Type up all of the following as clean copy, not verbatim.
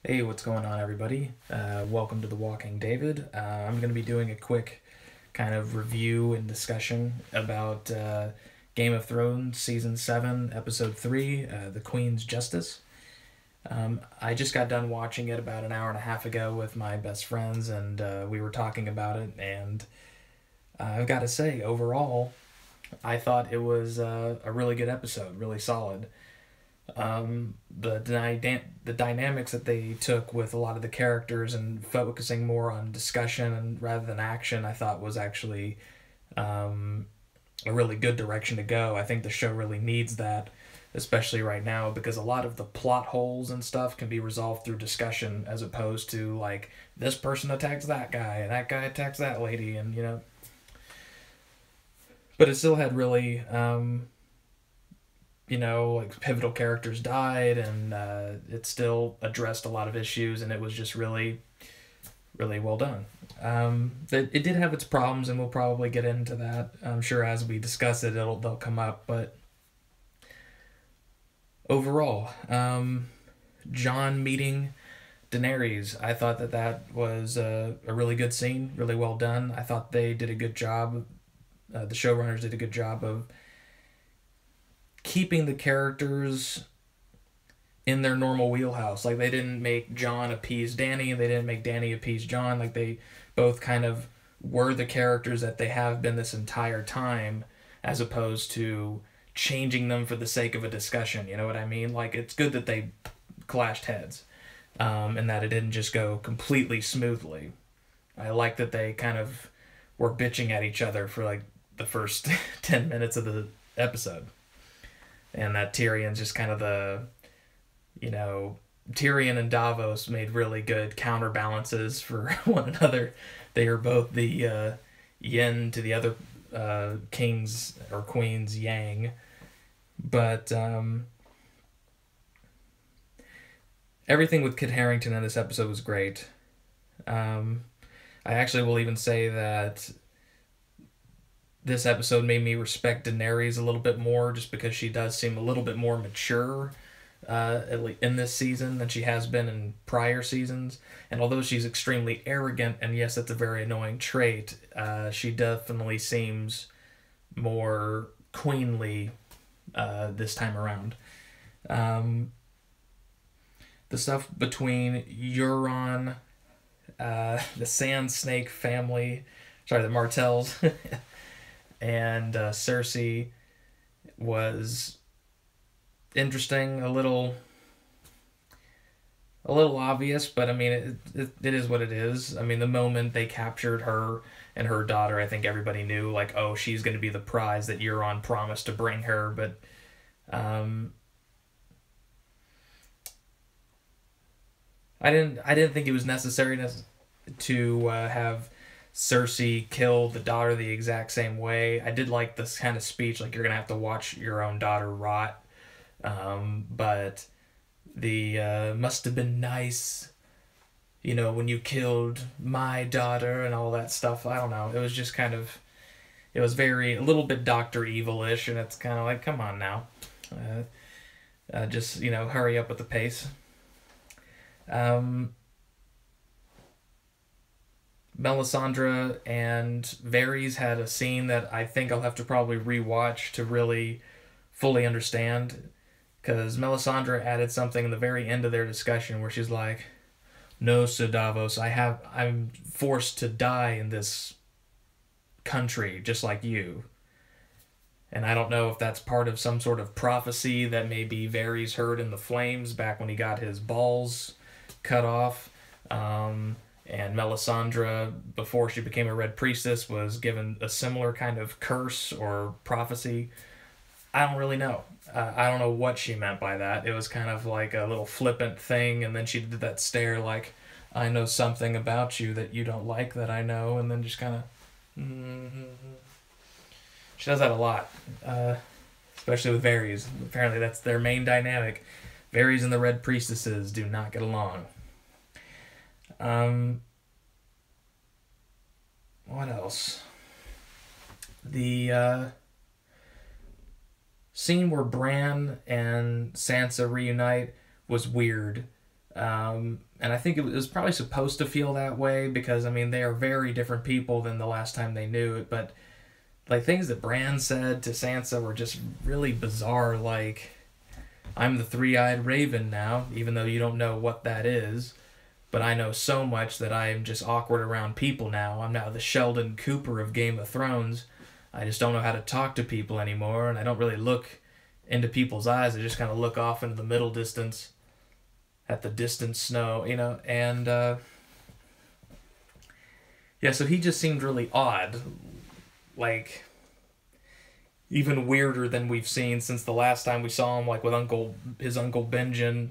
Hey, what's going on, everybody? Welcome to The Walking David. I'm going to be doing a quick kind of review and discussion about Game of Thrones Season 7, Episode 3, The Queen's Justice. I just got done watching it about an hour and a half ago with my best friends, and we were talking about it. And I've got to say, overall, I thought it was a really good episode, really solid. The dynamics that they took with a lot of the characters and focusing more on discussion and rather than action, I thought was actually um, a really good direction to go. I think the show really needs that, especially right now, because a lot of the plot holes and stuff can be resolved through discussion as opposed to like this person attacks that guy and that guy attacks that lady, and but it still had really like pivotal characters died, and it still addressed a lot of issues, and it was just really, really well done. It did have its problems, and we'll probably get into that. I'm sure as we discuss it, they'll come up. But overall, John meeting Daenerys, I thought that was a really good scene, really well done. I thought they did a good job. The showrunners did a good job of keeping the characters in their normal wheelhouse. Like they didn't make John appease Danny, and they didn't make Danny appease John. Like they both kind of were the characters that they have been this entire time, as opposed to changing them for the sake of a discussion. You know what I mean? Like it's good that they clashed heads, and that it didn't just go completely smoothly. I like that they kind of were bitching at each other for like the first 10 minutes of the episode, and that Tyrion's just kind of you know, Tyrion and Davos made really good counterbalances for one another. They are both the yin to the other king's or queen's yang. But everything with Kit Harington in this episode was great. Um, I actually will even say that this episode made me respect Daenerys a little bit more, just because she does seem a little bit more mature at least in this season than she has been in prior seasons. And although she's extremely arrogant, and yes, that's a very annoying trait, she definitely seems more queenly this time around. Um, the stuff between Euron, the Sand Snake family, sorry, the Martells, and Cersei was interesting, a little obvious, but I mean, it is what it is. I mean, the moment they captured her and her daughter, I think everybody knew, like, oh, she's going to be the prize that Euron promised to bring her. But um, I didn't think it was necessary to have Cersei kill the daughter the exact same way. I did like this kind of speech, like you're gonna have to watch your own daughter rot. But the must have been nice, when you killed my daughter and all that stuff. I don't know. It was just kind of, it was very, a little bit Doctor Evil-ish, and it's kind of like, come on now. Just, hurry up with the pace. Um, Melisandre and Varys had a scene that I think I'll have to probably rewatch to really fully understand, because Melisandre added something in the very end of their discussion where she's like, "No, Sir Davos, I'm forced to die in this country just like you." And I don't know if that's part of some sort of prophecy that maybe Varys heard in the flames back when he got his balls cut off. And Melisandre, before she became a Red Priestess, was given a similar kind of curse or prophecy. I don't really know. I don't know what she meant by that. It was kind of like a little flippant thing, and then she did that stare like, I know something about you that you don't like that I know, and then just kind of. Mm-hmm. She does that a lot, especially with Varys. Apparently, that's their main dynamic. Varys and the Red Priestesses do not get along. Um, what else? The scene where Bran and Sansa reunite was weird. And I think it was probably supposed to feel that way because, I mean, they are very different people than the last time they knew it. But, like, things that Bran said to Sansa were just really bizarre. Like, I'm the three-eyed raven now, even though you don't know what that is. But I know so much that I am just awkward around people now. I'm now the Sheldon Cooper of Game of Thrones. I just don't know how to talk to people anymore, and I don't really look into people's eyes. I just kind of look off into the middle distance at the distant snow, you know, and yeah, so he just seemed really odd, like even weirder than we've seen since the last time we saw him, like with his uncle Benjen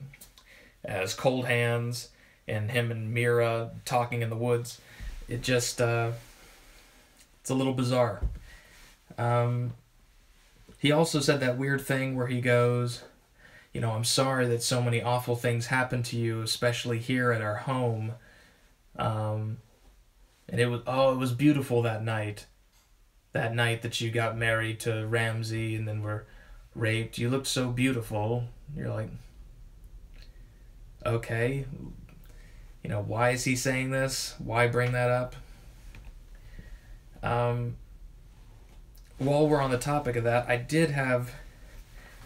as Cold Hands, and him and Mira talking in the woods. It just it's a little bizarre. He also said that weird thing where he goes, you know, I'm sorry that so many awful things happened to you, especially here at our home. And it was beautiful that night. That night that you got married to Ramsay and then were raped. You looked so beautiful. You're like, okay. You know, why is he saying this? Why bring that up? While we're on the topic of that, I did have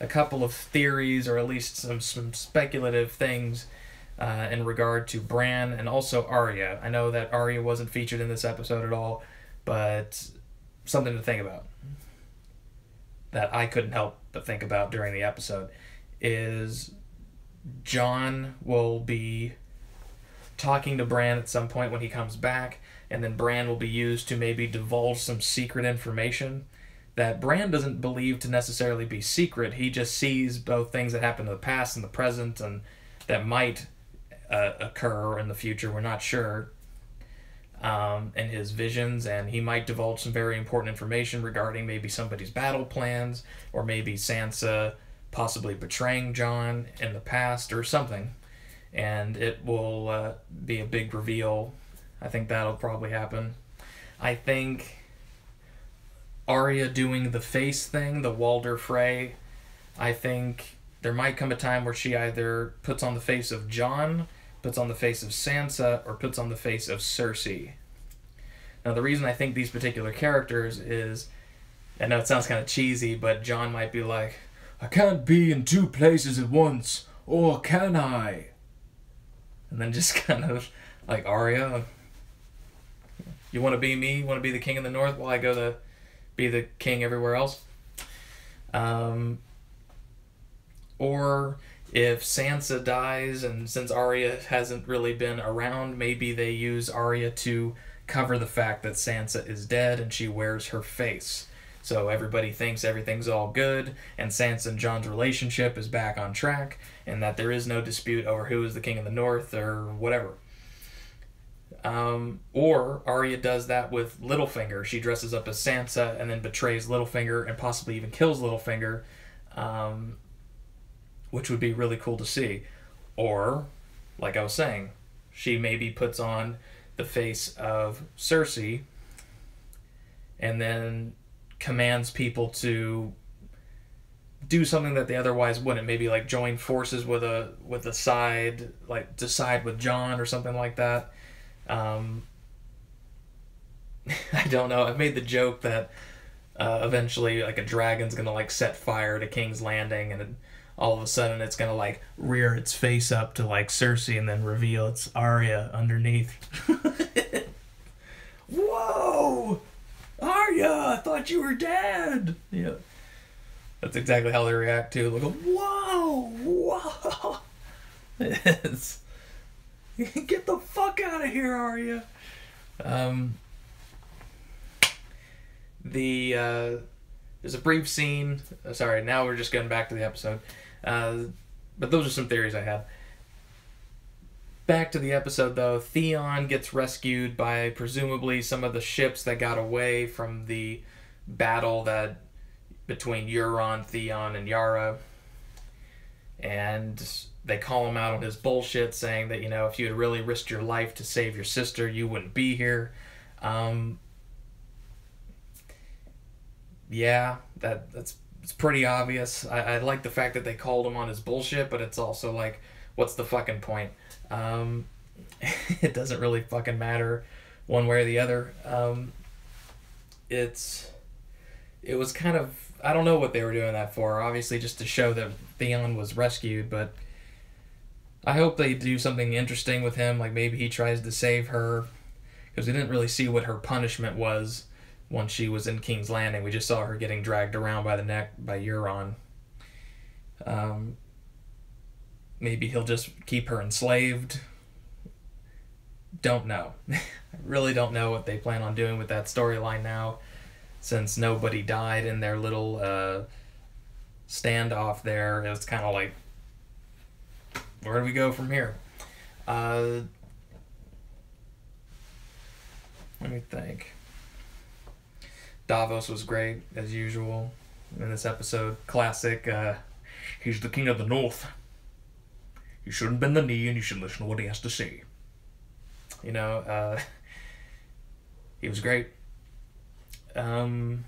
a couple of theories, or at least some speculative things in regard to Bran and also Arya. I know that Arya wasn't featured in this episode at all, but something to think about that I couldn't help but think about during the episode is Jon will be talking to Bran at some point when he comes back, and then Bran will be used to maybe divulge some secret information that Bran doesn't believe to necessarily be secret. He just sees both things that happen in the past and the present, and that might occur in the future. We're not sure. In his visions, and he might divulge some very important information regarding maybe somebody's battle plans, or maybe Sansa possibly betraying Jon in the past or something. And it will be a big reveal. I think that'll probably happen. I think Arya doing the face thing, the Walder Frey, I think there might come a time where she either puts on the face of Jon, puts on the face of Sansa, or puts on the face of Cersei. Now, the reason I think these particular characters is, I know it sounds kind of cheesy, but Jon might be like, I can't be in two places at once, or can I? And then just kind of like, Arya, you want to be me? You want to be the king in the north while I go to be the king everywhere else? Or if Sansa dies, and since Arya hasn't really been around, maybe they use Arya to cover the fact that Sansa is dead and she wears her face. So everybody thinks everything's all good, and Sansa and Jon's relationship is back on track, and that there is no dispute over who is the king of the north or whatever. Or Arya does that with Littlefinger. She dresses up as Sansa and then betrays Littlefinger and possibly even kills Littlefinger, which would be really cool to see. Or, like I was saying, she maybe puts on the face of Cersei and then commands people to do something that they otherwise wouldn't. Maybe like join forces with a side, like to side with Jon or something like that. I don't know. I've made the joke that eventually like a dragon's gonna like set fire to King's Landing, and all of a sudden it's gonna like rear its face up to like Cersei and then reveal it's Arya underneath. Whoa! Arya, I thought you were dead! Yeah. That's exactly how they react too. Like, whoa! Whoa! It's... Get the fuck out of here, Arya! There's a brief scene. Sorry, now we're just getting back to the episode. But those are some theories I had. Back to the episode, though. Theon gets rescued by presumably some of the ships that got away from the battle that between Euron, Theon, and Yara. And they call him out on his bullshit, saying that, you know, if you had really risked your life to save your sister, you wouldn't be here. Yeah, it's pretty obvious. I like the fact that they called him on his bullshit, but it's also like, what's the fucking point? It doesn't really fucking matter one way or the other. It was kind of, I don't know what they were doing that for. Obviously, just to show that Theon was rescued, but I hope they do something interesting with him. Like maybe he tries to save her, because we didn't really see what her punishment was once she was in King's Landing. We just saw her getting dragged around by the neck by Euron. Maybe he'll just keep her enslaved. Don't know. I really don't know what they plan on doing with that storyline now, since nobody died in their little standoff there. It was kind of like, where do we go from here? Let me think. Davos was great, as usual, in this episode. Classic, he's the king of the north. You shouldn't bend the knee and you should listen to what he has to say. You know, he was great. I'm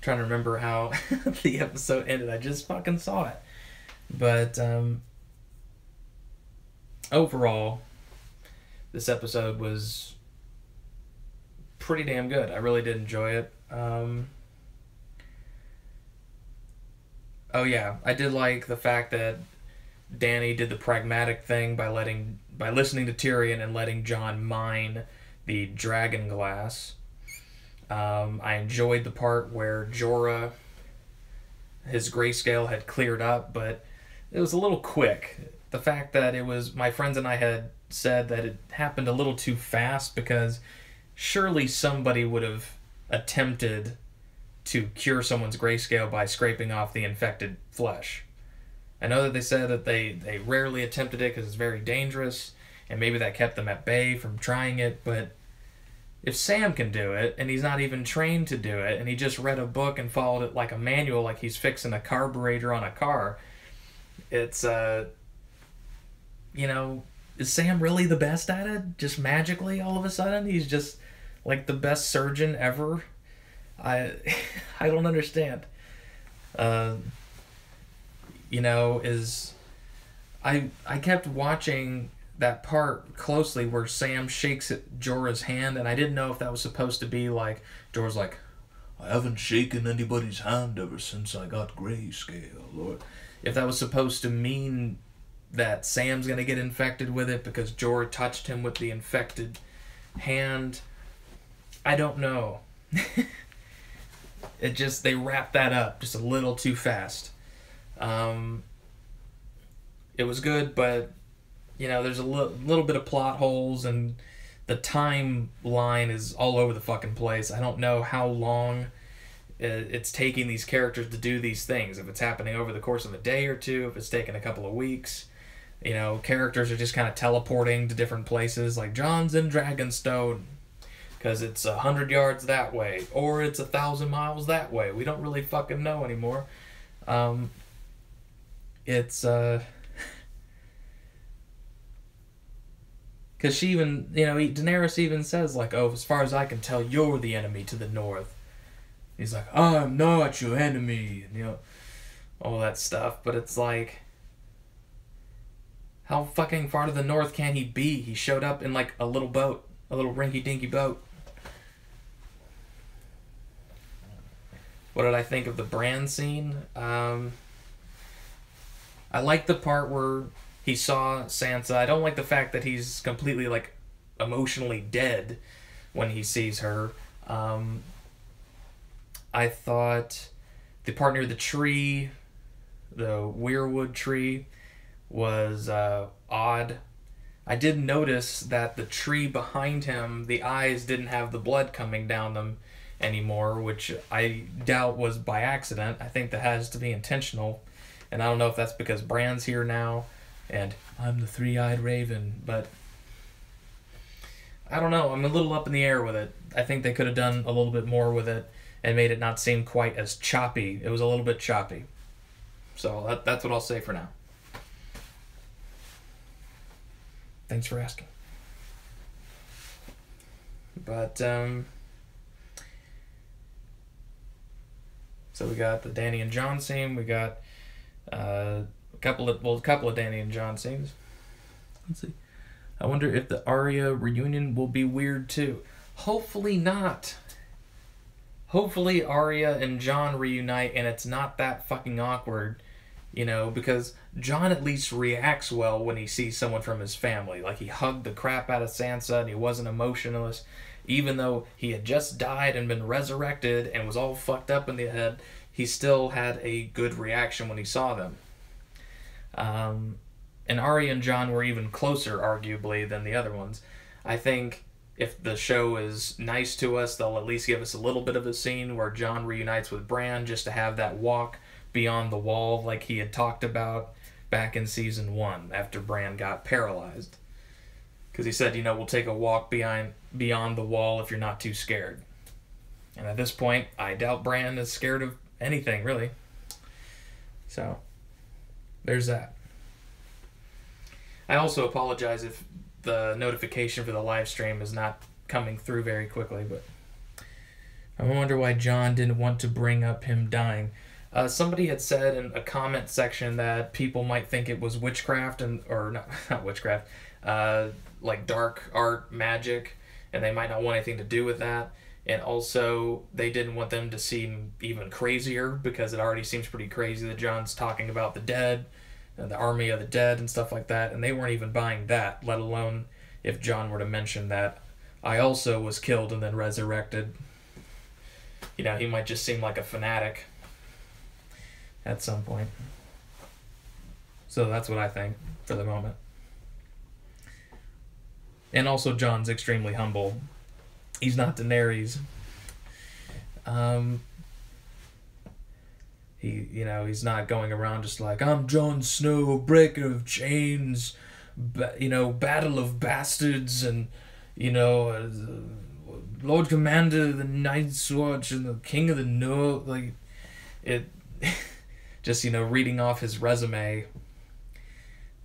trying to remember how the episode ended. I just fucking saw it. But overall, this episode was pretty damn good. I really did enjoy it. Oh yeah, I did like the fact that Dany did the pragmatic thing by listening to Tyrion and letting Jon mine the dragon glass. I enjoyed the part where Jorah, his grayscale had cleared up, but it was a little quick. The fact that it was, my friends and I had said that it happened a little too fast, because surely somebody would have attempted to cure someone's grayscale by scraping off the infected flesh. I know that they said that they rarely attempted it because it's very dangerous, and maybe that kept them at bay from trying it, but if Sam can do it, and he's not even trained to do it, and he just read a book and followed it like a manual, like he's fixing a carburetor on a car, it's, you know, is Sam really the best at it? Just magically, all of a sudden? He's just, like, the best surgeon ever? I don't understand. You know, I kept watching that part closely where Sam shakes Jorah's hand, and I didn't know if that was supposed to be like, Jorah's like, I haven't shaken anybody's hand ever since I got grayscale, or if that was supposed to mean that Sam's gonna get infected with it because Jorah touched him with the infected hand. I don't know. They wrapped that up just a little too fast. It was good, but, you know, there's a little bit of plot holes, and the timeline is all over the fucking place. I don't know how long it's taking these characters to do these things. If it's happening over the course of a day or two, if it's taking a couple of weeks. You know, characters are just kind of teleporting to different places, like Jon's in Dragonstone because it's 100 yards that way, or it's 1,000 miles that way. We don't really fucking know anymore. It's because she even, you know, Daenerys even says, like, oh, as far as I can tell, you're the enemy to the north. He's like, I'm not your enemy, and, you know, all that stuff. But it's like, how fucking far to the north can he be? He showed up in, like, a little boat, a little rinky-dinky boat. What did I think of the Bran scene? I like the part where he saw Sansa. I don't like the fact that he's completely, like, emotionally dead when he sees her. I thought the part near the tree, the weirwood tree, was odd. I did notice that the tree behind him, the eyes didn't have the blood coming down them anymore, which I doubt was by accident. I think that has to be intentional. And I don't know if that's because Bran's here now and I'm the three-eyed raven, but I don't know. I'm a little up in the air with it. I think they could have done a little bit more with it and made it not seem quite as choppy. It was a little bit choppy. So that's what I'll say for now. Thanks for asking. So we got the Danny and John scene. We got a couple of Danny and John scenes. Let's see. I wonder if the Arya reunion will be weird too. Hopefully not. Hopefully Arya and John reunite and it's not that fucking awkward, because John at least reacts well when he sees someone from his family. Like, he hugged the crap out of Sansa and he wasn't emotionless. Even though he had just died and been resurrected and was all fucked up in the head, he still had a good reaction when he saw them. And Arya and John were even closer, arguably, than the other ones. I think if the show is nice to us, they'll at least give us a little bit of a scene where John reunites with Bran just to have that walk beyond the wall like he had talked about back in season 1 after Bran got paralyzed. Because he said, we'll take a walk beyond the wall if you're not too scared. And at this point, I doubt Bran is scared of anything, really. So, there's that. I also apologize if the notification for the live stream is not coming through very quickly, but I wonder why John didn't want to bring up him dying. Somebody had said in a comment section that people might think it was witchcraft, or not witchcraft, like dark art magic, and they might not want anything to do with that. And also, they didn't want them to seem even crazier, because it already seems pretty crazy that John's talking about the dead, and the army of the dead, and stuff like that, and they weren't even buying that, let alone if John were to mention that I also was killed and then resurrected. He might just seem like a fanatic at some point. So that's what I think for the moment. And also, John's extremely humble. He's not Daenerys. He's not going around just like, I'm Jon Snow, breaker of chains, battle of bastards, and, Lord Commander of the Night's Watch and the King of the North. Like, it, just, reading off his resume,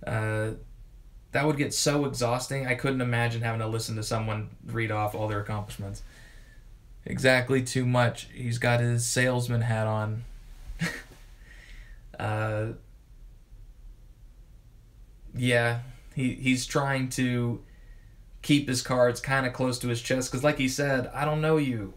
that would get so exhausting. I couldn't imagine having to listen to someone read off all their accomplishments. Exactly, too much. He's got his salesman hat on. Yeah, he's trying to keep his cards kind of close to his chest, because like he said, I don't know you.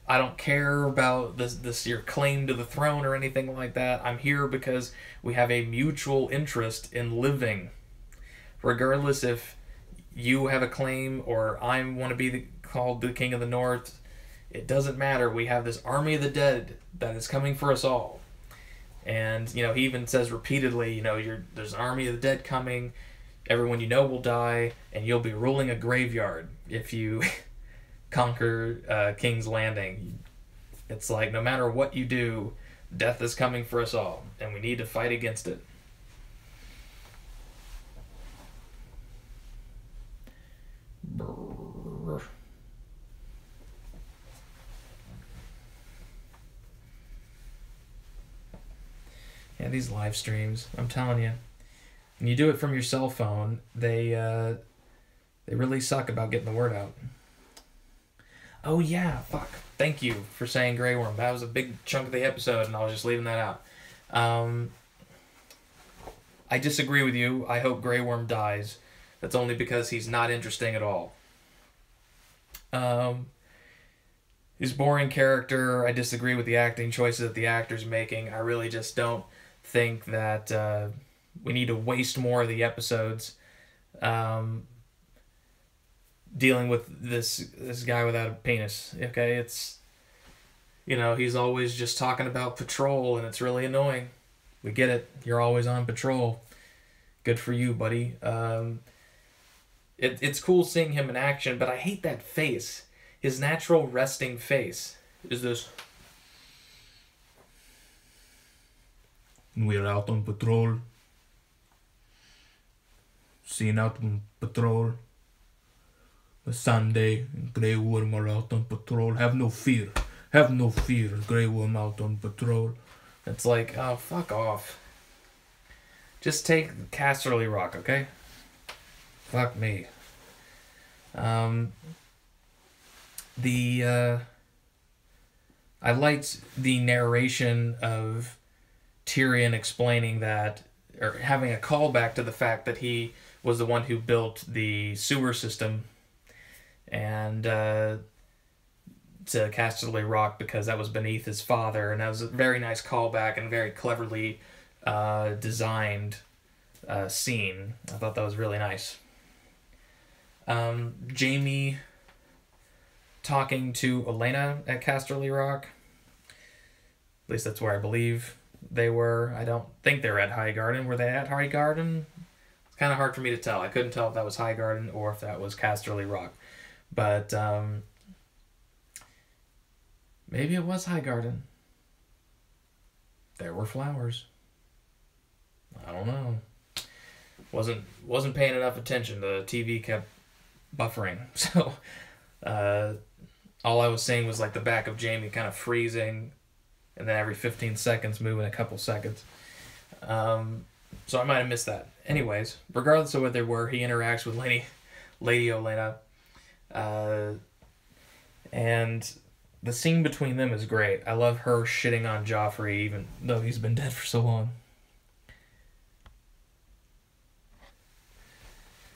I don't care about this your claim to the throne or anything like that. I'm here because we have a mutual interest in living. Regardless if you have a claim or I want to be called the King of the North, it doesn't matter. We have this army of the dead that is coming for us all. And, he even says repeatedly, there's an army of the dead coming. Everyone will die, and you'll be ruling a graveyard if you conquer King's Landing. It's like, no matter what you do, death is coming for us all, and we need to fight against it. Brrr. Yeah, these live streams, I'm telling you, when you do it from your cell phone, they really suck about getting the word out. Oh yeah, fuck. Thank you for saying Grey Worm. That was a big chunk of the episode, and I was just leaving that out. I disagree with you. I hope Grey Worm dies. That's only because he's not interesting at all. He's a boring character. I disagree with the acting choices that the actor's making. I really just don't think that we need to waste more of the episodes dealing with this guy without a penis. Okay, it's he's always just talking about patrol, and it's really annoying. We get it. You're always on patrol. Good for you, buddy. It's cool seeing him in action, but I hate that face. His natural resting face is this. We're out on patrol. Seen out on patrol. The Sunday and Grey Worm are out on patrol. Have no fear. Have no fear. Grey Worm out on patrol. It's like, oh, fuck off. Just take Casterly Rock, okay? Fuck me. I liked the narration of Tyrion explaining that, or having a callback to the fact that he was the one who built the sewer system and to Casterly Rock because that was beneath his father, and that was a very nice callback and very cleverly designed scene. I thought that was really nice. Jaime talking to Olenna at Casterly Rock. At least that's where I believe they were. I don't think they're at Highgarden. Were they at Highgarden? It's kind of hard for me to tell. I couldn't tell if that was Highgarden or if that was Casterly Rock. But maybe it was Highgarden. There were flowers. I don't know. Wasn't paying enough attention. The TV kept buffering. So all I was seeing was like the back of Jaime kind of freezing, and then every 15 seconds moving a couple seconds. So I might have missed that. Anyways, regardless of what they were, he interacts with Lady Olenna. And the scene between them is great. I love her shitting on Joffrey, even though he's been dead for so long.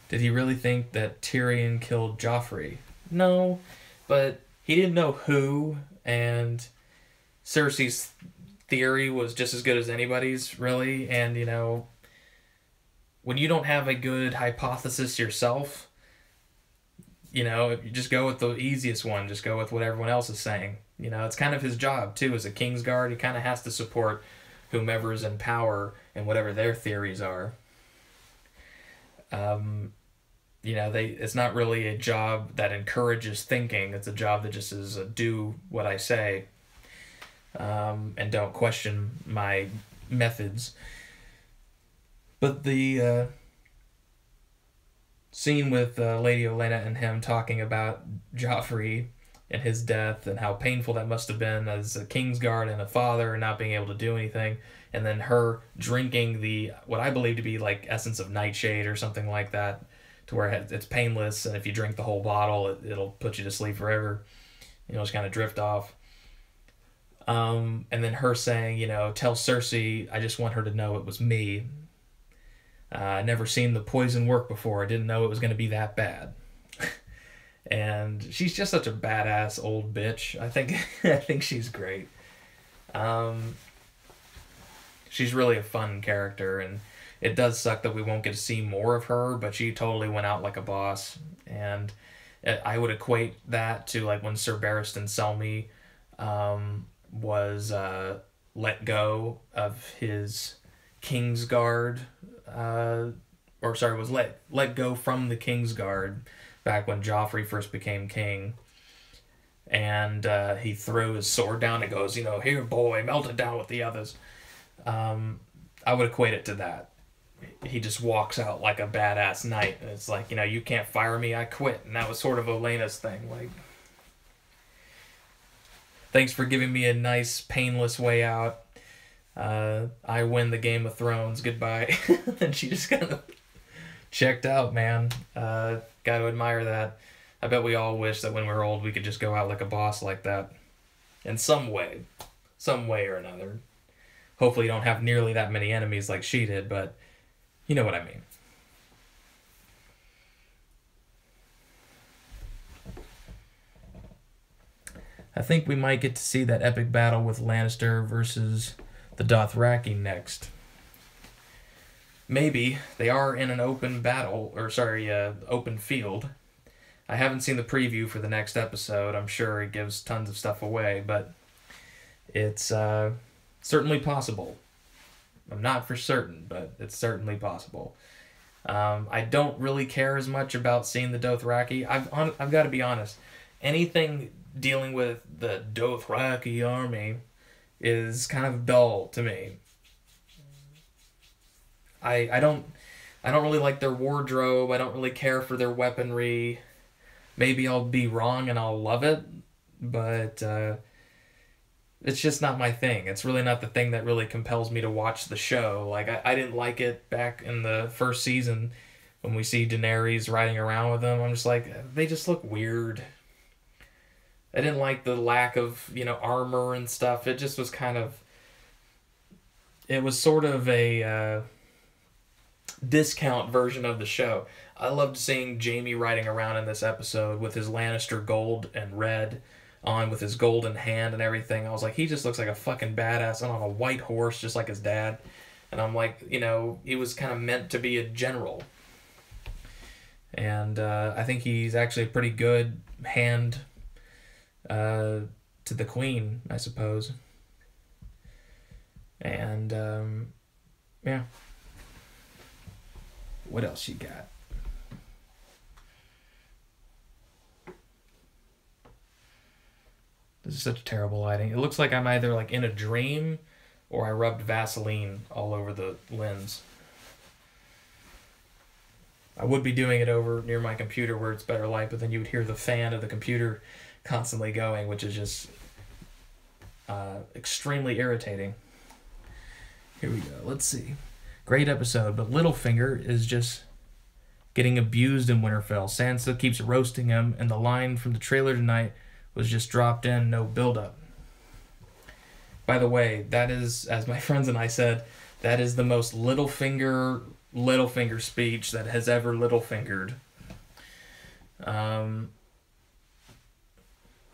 Did he really think that Tyrion killed Joffrey? No, but he didn't know who, and Cersei's theory was just as good as anybody's, really. And, you know, when you don't have a good hypothesis yourself, you know, you just go with the easiest one. Just go with what everyone else is saying. You know, it's kind of his job, too, as a Kingsguard. He kind of has to support whomever's in power and whatever their theories are. You know, it's not really a job that encourages thinking. It's a job that just is do what I say, and don't question my methods. But the scene with Lady Olenna and him talking about Joffrey and his death and how painful that must have been as a Kingsguard and a father and not being able to do anything, and then her drinking the what I believe to be like essence of nightshade or something like that, to where it's painless, and if you drink the whole bottle, it'll put you to sleep forever. You know, just kind of drift off. And then her saying, you know, tell Cersei, I just want her to know it was me. I never seen the poison work before. I didn't know it was going to be that bad. And she's just such a badass old bitch. I think she's great. She's really a fun character, and it does suck that we won't get to see more of her, but she totally went out like a boss. And I would equate that to like when Sir Barristan Selmy was let go of his Kingsguard, was let go from the Kingsguard back when Joffrey first became king. And he threw his sword down and goes, you know, here boy, melt it down with the others. I would equate it to that. He just walks out like a badass knight. And it's like, you know, you can't fire me, I quit. And that was sort of Olenna's thing. Like, thanks for giving me a nice, painless way out. I win the Game of Thrones. Goodbye. And she just kind of checked out, man. Got to admire that. I bet we all wish that when we're old we could just go out like a boss like that. In some way or another. Hopefully you don't have nearly that many enemies like she did, but you know what I mean. I think we might get to see that epic battle with Lannister versus the Dothraki next. Maybe. They are in an open battle, open field. I haven't seen the preview for the next episode. I'm sure it gives tons of stuff away, but it's certainly possible. I'm not for certain, but it's certainly possible. I don't really care as much about seeing the Dothraki. I've got to be honest. Anything dealing with the Dothraki army is kind of dull to me. I don't really like their wardrobe. I don't really care for their weaponry. Maybe I'll be wrong and I'll love it, but it's just not my thing. It's really not the thing that really compels me to watch the show. Like, I didn't like it back in the first season when we see Daenerys riding around with them. I'm just like, they just look weird. I didn't like the lack of, armor and stuff. It just was kind of, it was sort of a discount version of the show. I loved seeing Jaime riding around in this episode with his Lannister gold and red on, with his golden hand and everything. I was like, he just looks like a fucking badass and on a white horse just like his dad. And I'm like, he was kind of meant to be a general. And I think he's actually a pretty good hand to the queen, I suppose. And yeah. What else you got? This is such terrible lighting. It looks like I'm either like in a dream or I rubbed Vaseline all over the lens. I would be doing it over near my computer where it's better light, but then you would hear the fan of the computer constantly going, which is just extremely irritating. Here we go. Let's see. Great episode, but Littlefinger is just getting abused in Winterfell. Sansa keeps roasting him, and the line from the trailer tonight was just dropped in, no build-up. By the way, that is, as my friends and I said, that is the most Littlefinger speech that has ever Littlefingered.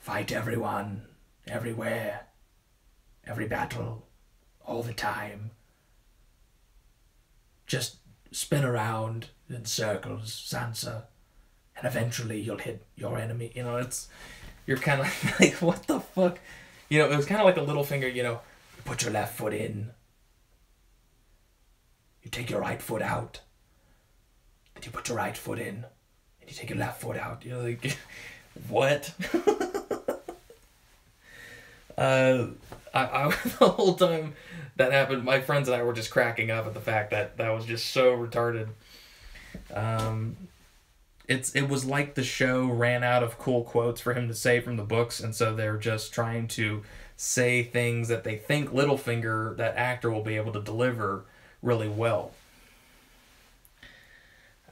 Fight everyone, everywhere, every battle, all the time. Just spin around in circles, Sansa, and eventually you'll hit your enemy. You're kind of like, what the fuck? It was kind of like a Littlefinger, you put your left foot in. You take your right foot out. Then you put your right foot in. And you take your left foot out. You're like, what? I the whole time that happened, my friends and I were just cracking up at the fact that was just so retarded. It was like the show ran out of cool quotes for him to say from the books, and so they're just trying to say things that they think Littlefinger, that actor, will be able to deliver really well.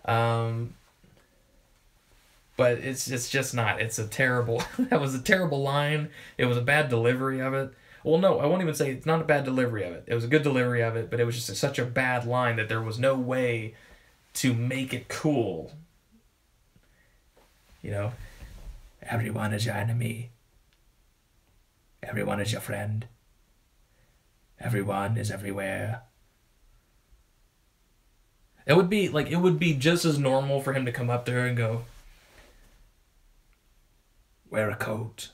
But it's just not. It's a terrible... that was a terrible line. It was a bad delivery of it. Well, no, I won't even say it's not a bad delivery of it. It was a good delivery of it, but it was just such a bad line that there was no way to make it cool. Everyone is your enemy. Everyone is your friend. Everyone is everywhere. It would be just as normal for him to come up there and go, wear a coat,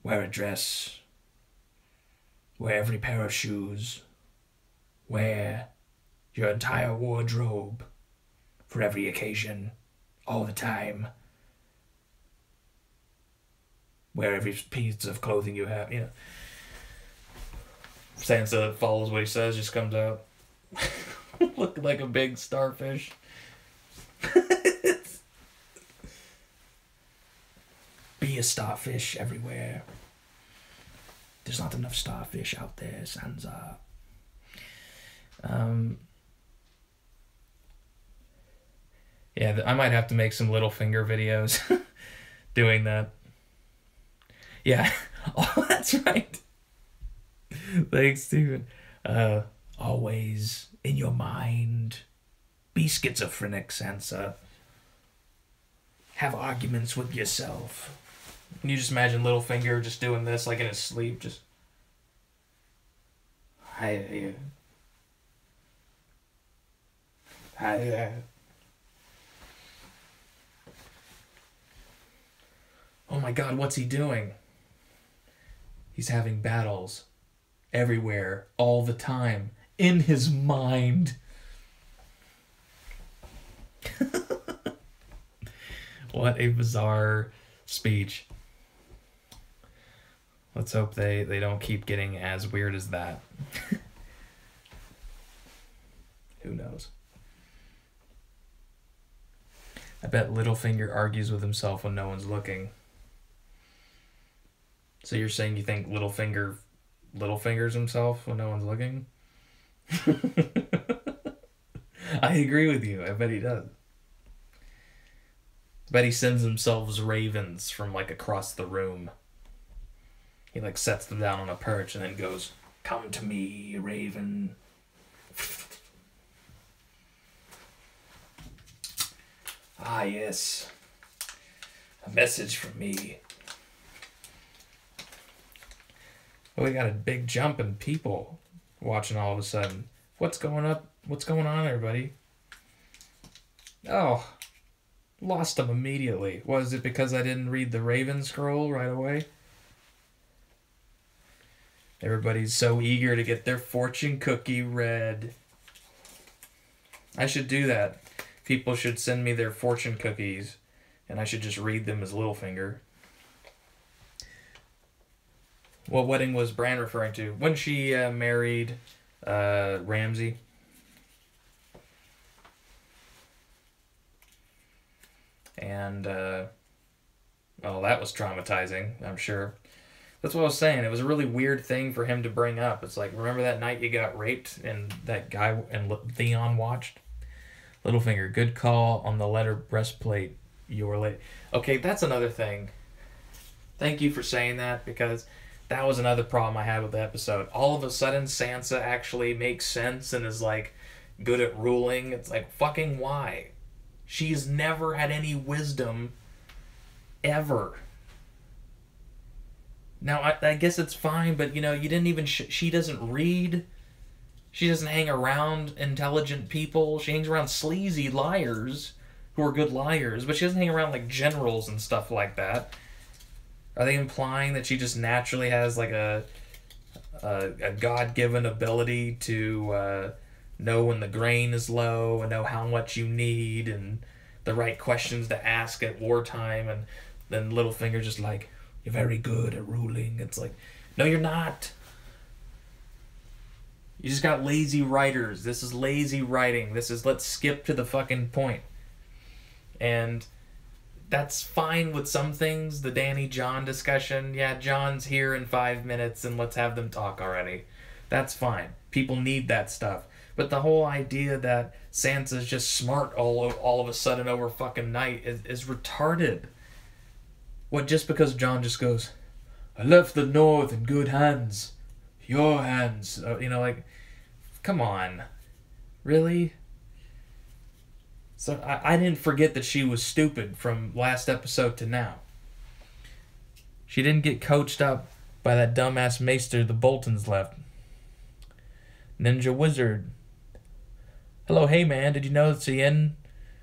wear a dress, wear every pair of shoes, wear your entire wardrobe for every occasion, all the time. Wear every piece of clothing you have, Sansa follows what he says, just comes out looking like a big starfish. Be a starfish everywhere. There's not enough starfish out there, Sansa. Yeah, I might have to make some Littlefinger videos doing that. Yeah. Oh, that's right. Thanks, Steven. Always in your mind. Be schizophrenic, Sansa. Have arguments with yourself. Can you just imagine Littlefinger just doing this like in his sleep? Just... I Oh my god, what's he doing? He's having battles everywhere, all the time, in his mind. What a bizarre speech. Let's hope they don't keep getting as weird as that. Who knows? I bet Littlefinger argues with himself when no one's looking. So you're saying you think Littlefingers himself when no one's looking? I agree with you. I bet he does. Bet he sends himself ravens from like across the room. He like sets them down on a perch and then goes, "Come to me, raven." Ah, yes. A message from me. Oh, we got a big jump in people watching all of a sudden. What's going up? What's going on, everybody? Oh, lost them immediately. Was it because I didn't read the Raven scroll right away? Everybody's so eager to get their fortune cookie read. I should do that. People should send me their fortune cookies, and I should just read them as Littlefinger. What wedding was Bran referring to? When she married Ramsay. And, well, that was traumatizing, I'm sure. That's what I was saying. It was a really weird thing for him to bring up. It's like, remember that night you got raped and that guy and Theon watched? Littlefinger, good call on the letter breastplate. You were late. Okay, that's another thing. Thank you for saying that, because that was another problem I had with the episode. All of a sudden, Sansa actually makes sense and is, like, good at ruling. It's like, fucking why? She's never had any wisdom ever. Now, I guess it's fine, but, you know, you didn't even... she doesn't read. She doesn't hang around intelligent people. She hangs around sleazy liars who are good liars, but she doesn't hang around, like, generals and stuff like that. Are they implying that she just naturally has, like, a God-given ability to know when the grain is low and know how much you need and the right questions to ask at wartime? And then Littlefinger just like, you're very good at ruling. It's like, no, you're not. You just got lazy writers. This is lazy writing. This is, let's skip to the fucking point. And that's fine with some things. The Dany Jon discussion. Yeah, Jon's here in 5 minutes and let's have them talk already. That's fine. People need that stuff. But the whole idea that Sansa's just smart all of a sudden over fucking night is retarded. What, just because Jon just goes, I left the North in good hands. Your hands. You know, like, come on. Really? So I didn't forget that she was stupid from last episode to now. She didn't get coached up by that dumbass maester the Boltons left. Ninja Wizard. Hello, hey man, did you know it's the end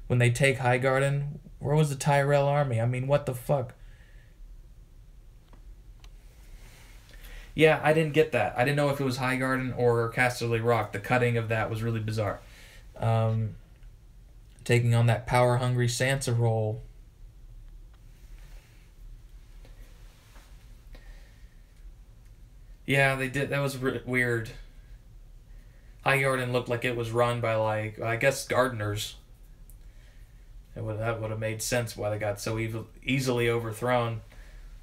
when they take Highgarden? Where was the Tyrell army? I mean, what the fuck? Yeah, I didn't get that. I didn't know if it was Highgarden or Casterly Rock. The cutting of that was really bizarre. Taking on that power-hungry Sansa role. Yeah, they did. That was weird. Highgarden looked like it was run by, like, I guess, gardeners. That would have made sense why they got so easily overthrown.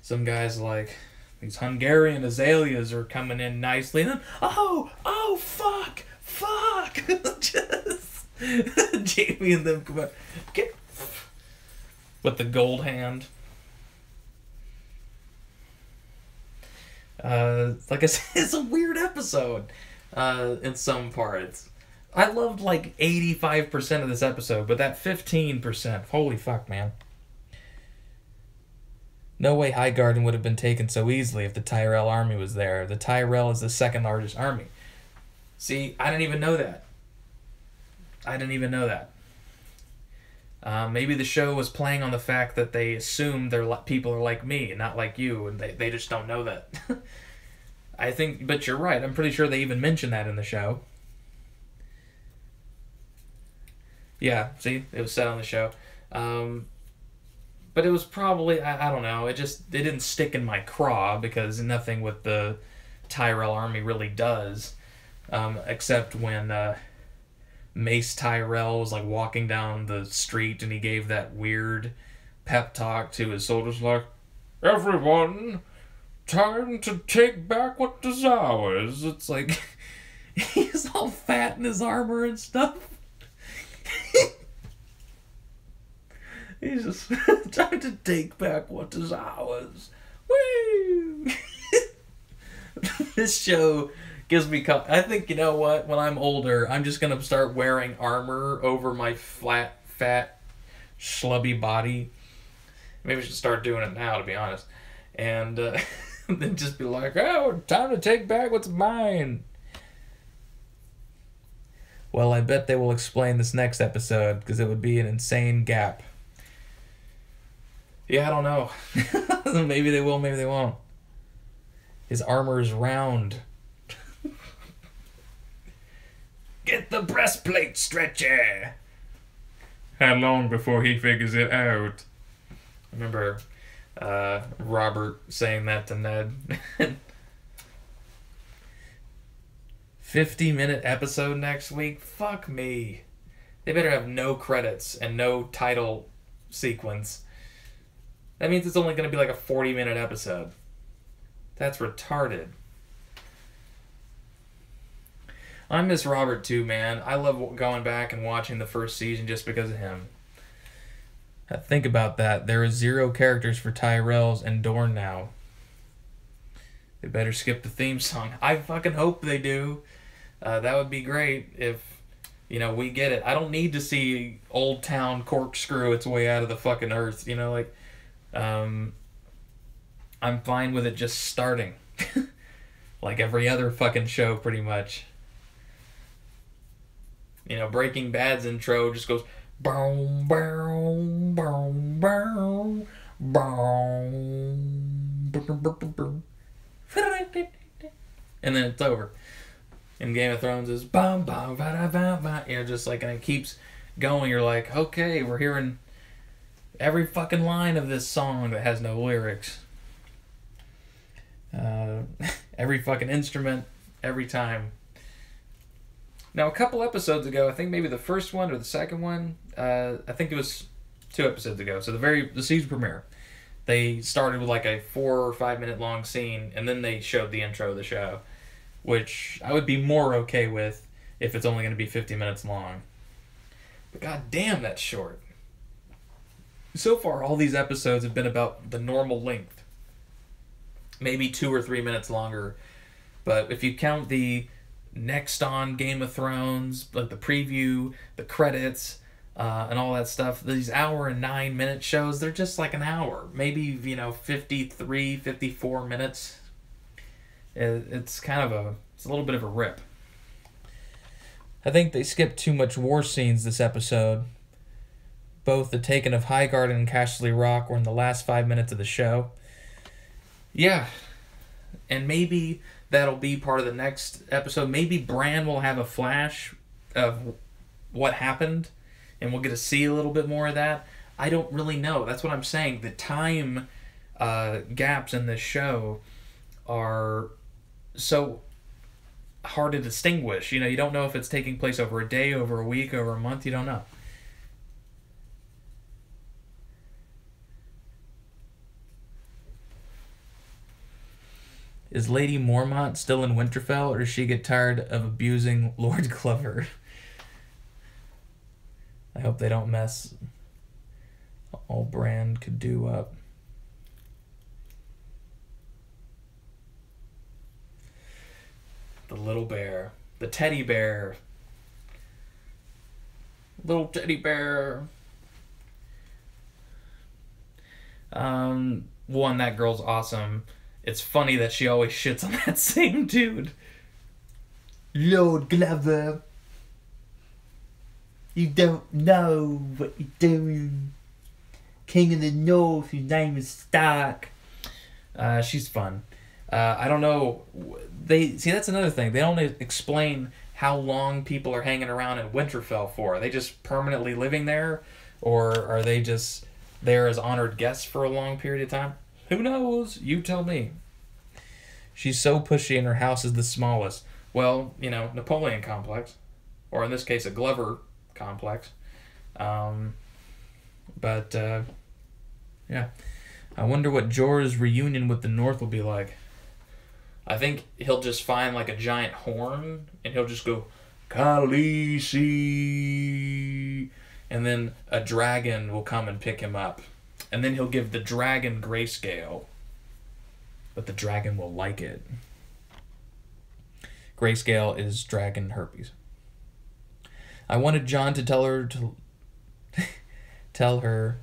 Some guys, like, these Hungarian azaleas are coming in nicely, and then, oh, fuck! Just... Jamie and them come out. Get with the gold hand. Like I said, it's a weird episode in some parts. I loved like 85% of this episode, but that 15%, holy fuck, man. No way Highgarden would have been taken so easily if the Tyrell army was there. The Tyrell is the second largest army. See, I didn't even know that. Maybe the show was playing on the fact that they assume people are like me and not like you, and they just don't know that. I think, but you're right. I'm pretty sure they even mentioned that in the show. Yeah, see, it was said on the show. But it was probably, I don't know, it didn't stick in my craw because nothing with the Tyrell army really does, except when Mace Tyrell was like walking down the street and he gave that weird pep talk to his soldiers like, everyone, time to take back what is ours. It's like, he's all fat in his armor and stuff. He's just trying to take back what is ours. Woo! This show gives me... I think, you know what? When I'm older, I'm just going to start wearing armor over my flat, fat, schlubby body. Maybe I should start doing it now, to be honest. And then just be like, oh, time to take back what's mine. Well, I bet they will explain this next episode, because it would be an insane gap. Yeah, I don't know. Maybe they will, maybe they won't. His armor is round. Get the breastplate, Stretcher! How long before he figures it out? I remember Robert saying that to Ned. 50-minute episode next week? Fuck me. They better have no credits and no title sequence. That means it's only going to be like a 40-minute episode. That's retarded. I miss Robert too, man. I love going back and watching the first season just because of him. Think about that. There are 0 characters for Tyrells and Dorne now. They better skip the theme song. I fucking hope they do. That would be great if, you know, we get it. I don't need to see Old Town corkscrew its way out of the fucking earth. You know, like, I'm fine with it just starting. Like every other fucking show, pretty much. You know, Breaking Bad's intro just goes... Boom, boom, boom, boom, boom, and then it's over. And Game of Thrones is bum bum va va va. You know, just like, and it keeps going. You're like, okay, we're hearing every fucking line of this song that has no lyrics. Every fucking instrument, every time. Now, a couple episodes ago, I think maybe the first one or the second one, I think it was 2 episodes ago, so the season premiere, they started with like a 4 or 5 minute long scene, and then they showed the intro of the show, which I would be more okay with if it's only going to be 50 minutes long. But god damn, that's short. So far, all these episodes have been about the normal length. Maybe 2 or 3 minutes longer, but if you count the next on Game of Thrones, like the preview, the credits, and all that stuff, these hour and 9 minute shows, they're just like an hour. Maybe, you know, 53, 54 minutes. It's kind of it's a little bit of a rip. I think they skipped too much war scenes this episode. Both the taking of Highgarden and Casterly Rock were in the last 5 minutes of the show. Yeah. And maybe that'll be part of the next episode. Maybe Bran will have a flash of what happened, and we'll get to see a little bit more of that. I don't really know. That's what I'm saying. The time gaps in this show are so hard to distinguish. You know, you don't know if it's taking place over a day, over a week, over a month. You don't know. Is Lady Mormont still in Winterfell, or does she get tired of abusing Lord Glover? I hope they don't mess all Bran could do up. The little bear. The teddy bear. Little teddy bear. One, that girl's awesome. It's funny that she always shits on that same dude. Lord Glover, you don't know what you're doing. King of the North, his name is Stark. She's fun. I don't know. That's another thing. They don't explain how long people are hanging around in Winterfell for. Are they just permanently living there? Or are they just there as honored guests for a long period of time? Who knows? You tell me. She's so pushy and her house is the smallest. Well, you know, Napoleon complex. Or in this case, a Glover complex. Yeah. I wonder what Jorah's reunion with the North will be like. I think he'll just find like a giant horn and he'll just go, Khaleesi. and then a dragon will come and pick him up. And then he'll give the dragon Grayscale. But the dragon will like it. Grayscale is dragon herpes. I wanted John to tell her,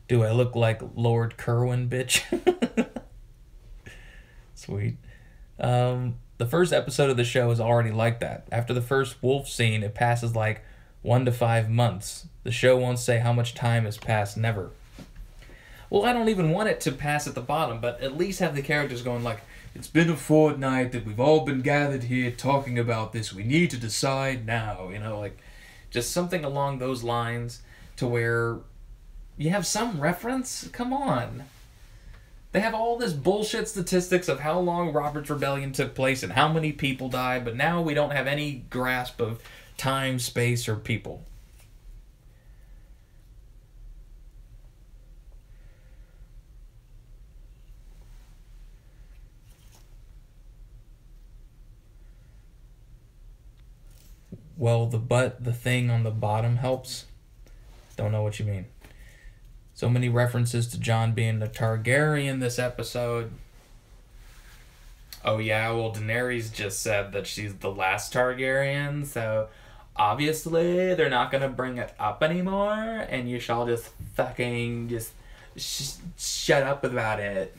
do I look like Lord Kerwin, bitch? Sweet. The first episode of the show is already like that. After the first wolf scene, it passes like 1 to 5 months. The show won't say how much time has passed, never. Well, I don't even want it to pass at the bottom, but at least have the characters going like, it's been a fortnight that we've all been gathered here talking about this. We need to decide now, you know, like just something along those lines to where you have some reference. Come on. They have all this bullshit statistics of how long Robert's Rebellion took place and how many people died, but now we don't have any grasp of time, space, or people. Well, the thing on the bottom helps. Don't know what you mean. So many references to Jon being a Targaryen this episode. Oh yeah, well Daenerys just said that she's the last Targaryen, so obviously they're not gonna bring it up anymore, and you shall just fucking just shut up about it.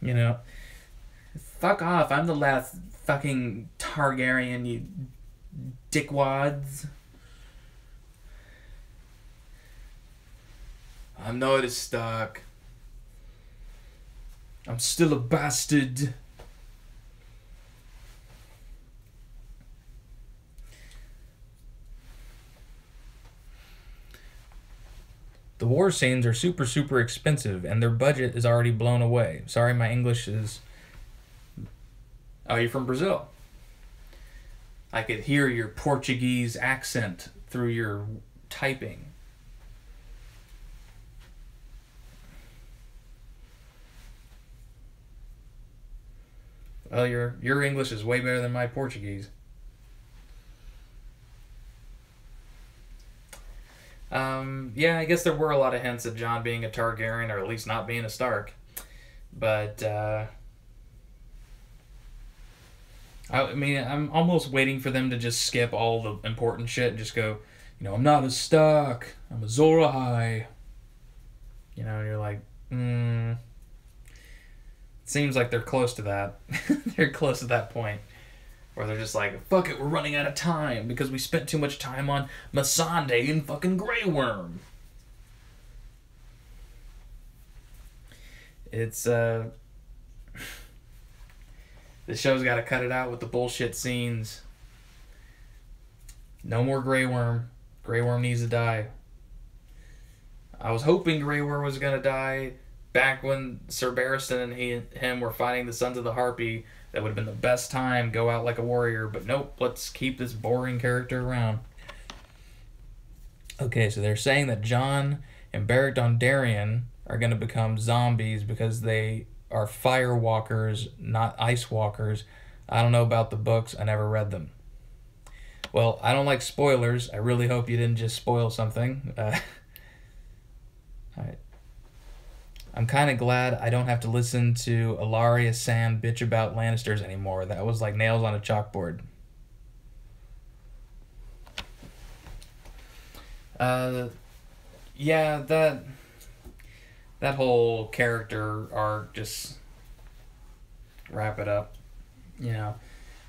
You know? Fuck off, I'm the last fucking Targaryen, you dickwads. I'm not a Stark. I'm still a bastard. The war scenes are super expensive, and their budget is already blown away. Sorry, my English is... Oh, you're from Brazil. I could hear your Portuguese accent through your typing. Well, your English is way better than my Portuguese. Yeah, I guess there were a lot of hints of Jon being a Targaryen, or at least not being a Stark. But, I mean, I'm almost waiting for them to just skip all the important shit and just go, you know, I'm not a Stark, I'm a Azor Ahai. You know, and you're like, Seems like they're close to that. They're close to that point where they're just like, fuck it, we're running out of time because we spent too much time on Missandei and fucking Grey Worm. It's, the show's got to cut it out with the bullshit scenes. No more Grey Worm. Grey Worm needs to die. I was hoping Grey Worm was going to die back when Sir Barristan and him were fighting the Sons of the Harpy. That would have been the best time. Go out like a warrior. But nope, let's keep this boring character around. Okay, so they're saying that Jon and Beric Dondarrion are going to become zombies because they are fire walkers, not ice walkers. I don't know about the books. I never read them. Well, I don't like spoilers. I really hope you didn't just spoil something. Alright. I'm kind of glad I don't have to listen to Ellaria Sand bitch about Lannisters anymore. That was like nails on a chalkboard. Yeah, that whole character arc, just wrap it up. You know,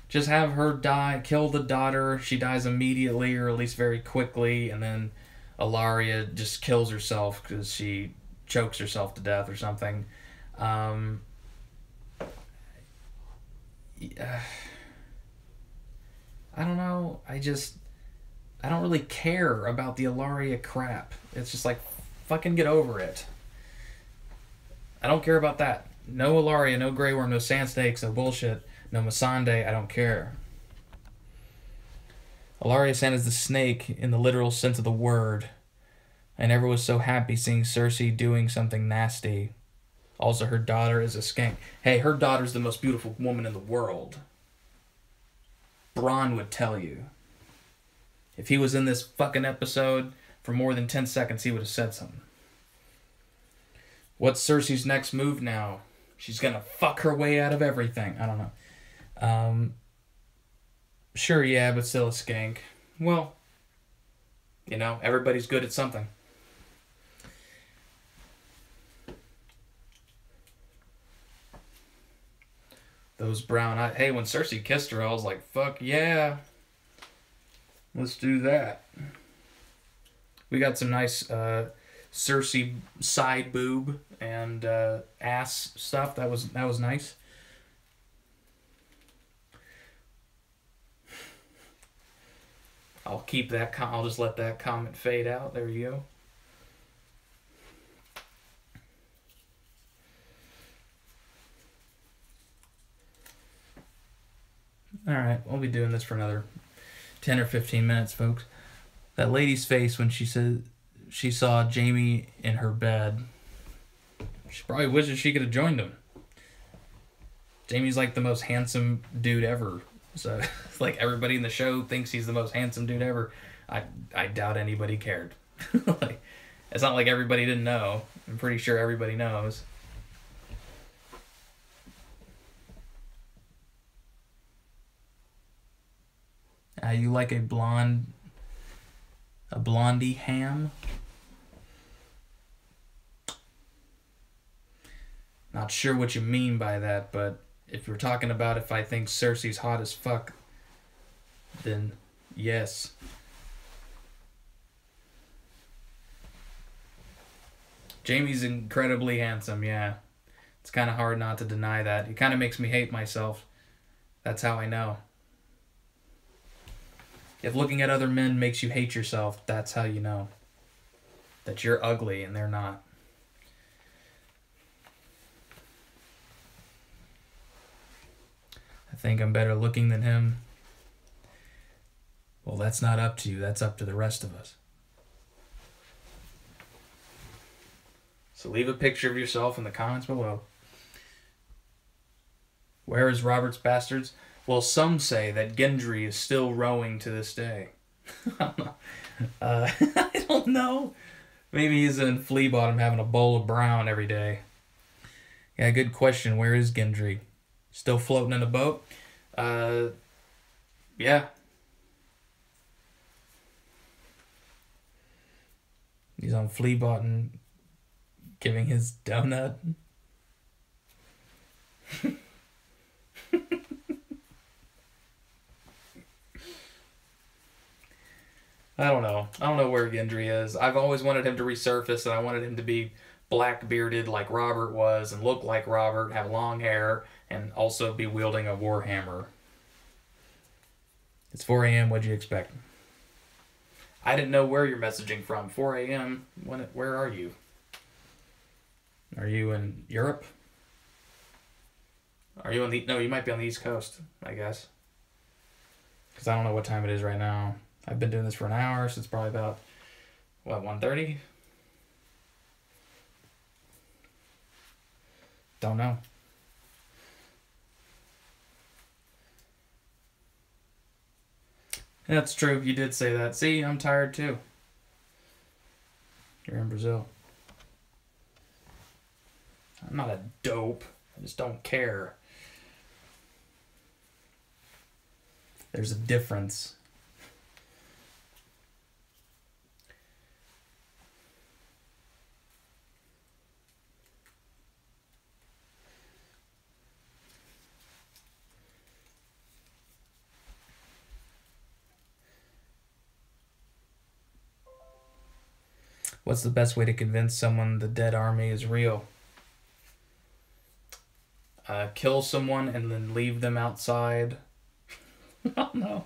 just have her die, kill the daughter. She dies immediately, or at least very quickly, and then Ellaria just kills herself because she chokes herself to death or something. Yeah. I don't know. I don't really care about the Ellaria crap. It's just like, fucking get over it. I don't care about that. No Ellaria, no Grey Worm, no Sand Snakes, no bullshit. No Missandei, I don't care. Ellaria Sand is the snake in the literal sense of the word. I never was so happy seeing Cersei doing something nasty. Also, her daughter is a skank. Hey, her daughter's the most beautiful woman in the world. Bronn would tell you. If he was in this fucking episode for more than 10 seconds, he would have said something. What's Cersei's next move now? She's gonna fuck her way out of everything. I don't know. Sure, yeah, but still a skank. Well, you know, everybody's good at something. Those brown eyes. Hey, when Cersei kissed her, I was like, fuck yeah. Let's do that. We got some nice Cersei side boob and ass stuff. That was nice. I'll keep that. I'll just let that comment fade out. There you go. All right, we'll be doing this for another 10 or 15 minutes, folks. That lady's face when she said she saw Jaime in her bed, she probably wishes she could have joined him. Jaime's like the most handsome dude ever. So, like, everybody in the show thinks he's the most handsome dude ever. I doubt anybody cared. Like, it's not like everybody didn't know. I'm pretty sure everybody knows. You like a blondie ham? Not sure what you mean by that, but if you're talking about if I think Cersei's hot as fuck, then yes. Jaime's incredibly handsome, yeah. It's kind of hard not to deny that. He kind of makes me hate myself. That's how I know. If looking at other men makes you hate yourself, that's how you know that you're ugly and they're not. I think I'm better looking than him. Well, that's not up to you. That's up to the rest of us. So leave a picture of yourself in the comments below. Where is Robert's Bastards? Well, some say that Gendry is still rowing to this day. I don't know. Maybe he's in Flea Bottom having a bowl of brown every day. Yeah, good question. Where is Gendry? Still floating in a boat? Yeah. He's on Flea Bottom giving his donut. I don't know. I don't know where Gendry is. I've always wanted him to resurface, and I wanted him to be black-bearded like Robert was, and look like Robert, have long hair, and also be wielding a warhammer. It's 4 a.m. What'd you expect? I didn't know where you're messaging from. 4 a.m. Where are you? Are you in Europe? Are you on the... No, you might be on the East Coast, I guess. Because I don't know what time it is right now. I've been doing this for an hour, so it's probably about, what, 1:30? Don't know. That's true. You did say that. See, I'm tired too. You're in Brazil. I'm not a dope. I just don't care. There's a difference. What's the best way to convince someone the dead army is real? Kill someone and then leave them outside. I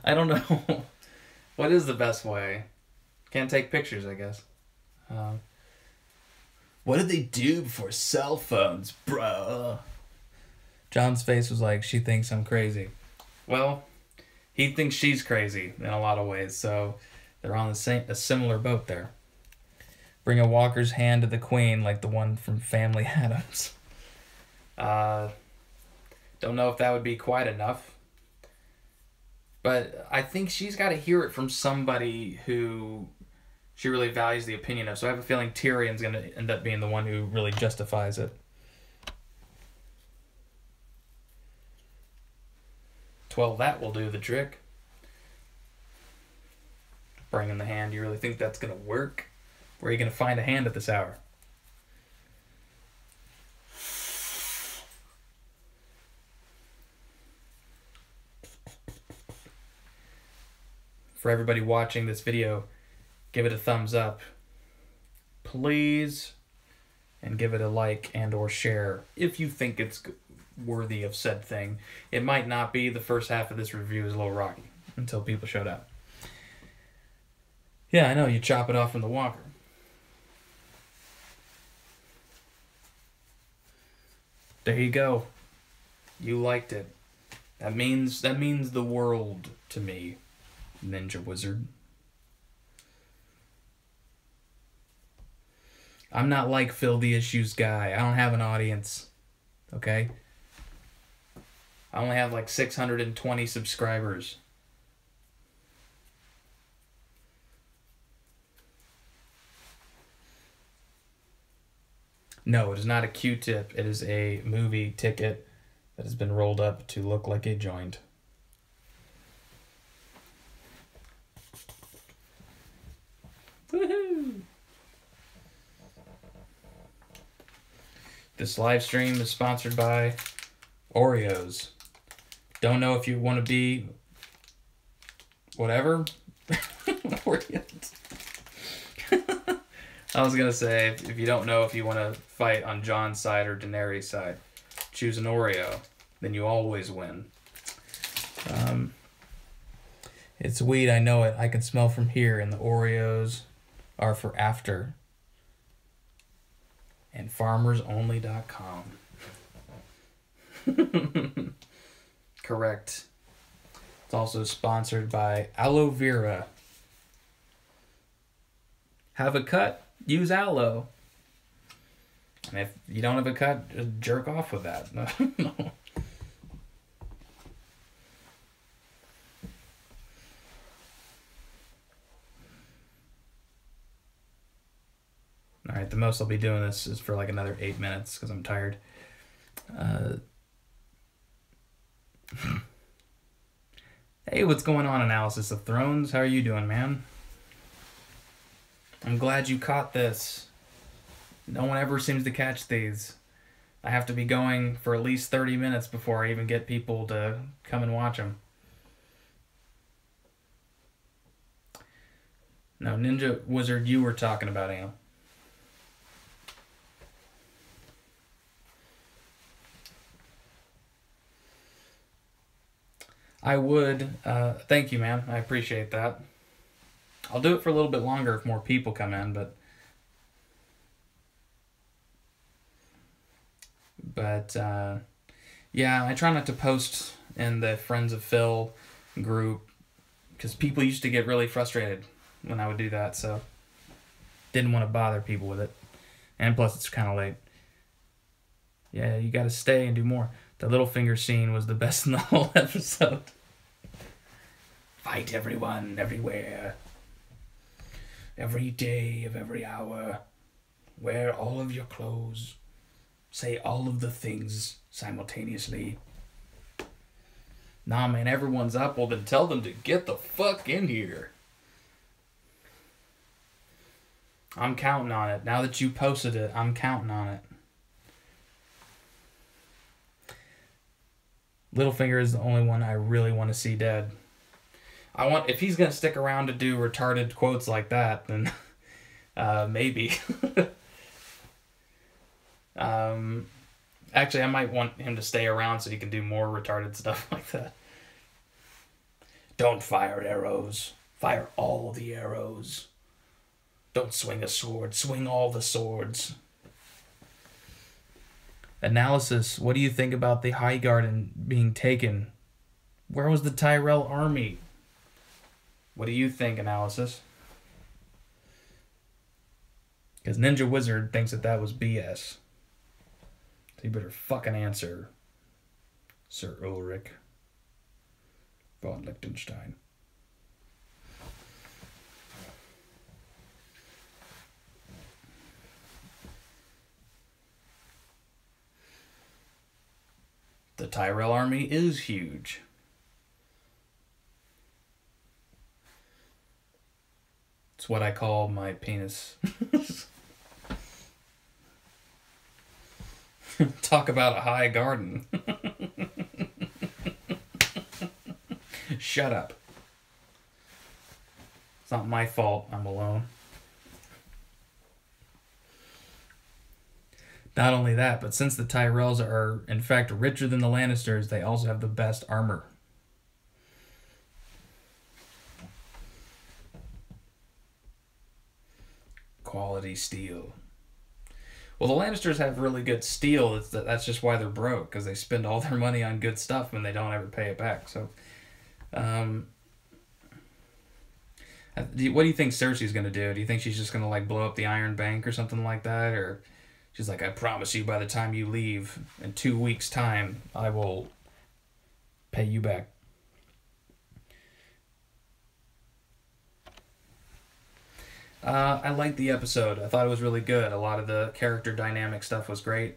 don't know. What is the best way? Can't take pictures, I guess. What did they do before cell phones, bruh? John's face was like, she thinks I'm crazy. Well, he thinks she's crazy in a lot of ways, so they're on a similar boat there. Bring a walker's hand to the queen like the one from Family Addams. Don't know if that would be quite enough. But I think she's got to hear it from somebody who she really values the opinion of. So I have a feeling Tyrion's going to end up being the one who really justifies it. 12, that will do the trick. Bring in the hand. You really think that's going to work? Where are you going to find a hand at this hour? For everybody watching this video, give it a thumbs up, please, and give it a like and or share if you think it's worthy of said thing. It might not be. The first half of this review is a little rocky until people showed up. Yeah, I know, you chop it off from the walker. There you go. You liked it. That means the world to me, Ninja Wizard. I'm not like Phil the Issues guy. I don't have an audience. Okay? I only have like 620 subscribers. No, it is not a Q-tip. It is a movie ticket that has been rolled up to look like a joint. Woohoo! This live stream is sponsored by Oreos. Don't know if you want to be whatever. Oreos. I was gonna say, if you don't know if you want to fight on Jon's side or Daenerys' side, choose an Oreo. Then you always win. It's weed, I know it. I can smell from here, and the Oreos are for after. And farmersonly.com. Correct. It's also sponsored by Aloe Vera. Have a cut? Use aloe. And if you don't have a cut, just jerk off with that. No. Alright, the most I'll be doing this is for like another 8 minutes because I'm tired. Hey, what's going on, Analysis of Thrones? How are you doing, man? I'm glad you caught this. No one ever seems to catch these. I have to be going for at least 30 minutes before I even get people to come and watch them. No, Ninja Wizard, you were talking about, Am. I would. Thank you, man. I appreciate that. I'll do it for a little bit longer if more people come in, but yeah, I try not to post in the Friends of Phil group because people used to get really frustrated when I would do that, so didn't want to bother people with it. And plus, it's kind of late. Yeah, you got to stay and do more. The Littlefinger scene was the best in the whole episode. Fight everyone, everywhere. Every day of every hour. Wear all of your clothes. Say all of the things simultaneously. Nah, man, everyone's up. Well, then tell them to get the fuck in here. I'm counting on it. Now that you posted it, I'm counting on it. Littlefinger is the only one I really want to see dead. If he's gonna stick around to do retarded quotes like that, then maybe. Actually, I might want him to stay around so he can do more retarded stuff like that. Don't fire arrows. Fire all the arrows. Don't swing a sword. Swing all the swords. Analysis, what do you think about the Highgarden being taken? Where was the Tyrell army? What do you think, Analysis? Because Ninja Wizard thinks that was BS. So you better fucking answer, Sir Ulrich. von Liechtenstein. The Tyrell army is huge. It's what I call my penis. Talk about a high garden. Shut up. It's not my fault I'm alone. Not only that, but since the Tyrells are in fact richer than the Lannisters, they also have the best armor. Quality steel. Well, the Lannisters have really good steel. That's just why they're broke, because they spend all their money on good stuff and they don't ever pay it back. So, what do you think Cersei's going to do? Do you think she's just going to like blow up the Iron Bank or something like that? Or she's like, I promise you by the time you leave, in 2 weeks' time, I will pay you back. I liked the episode. I thought it was really good. A lot of the character dynamic stuff was great.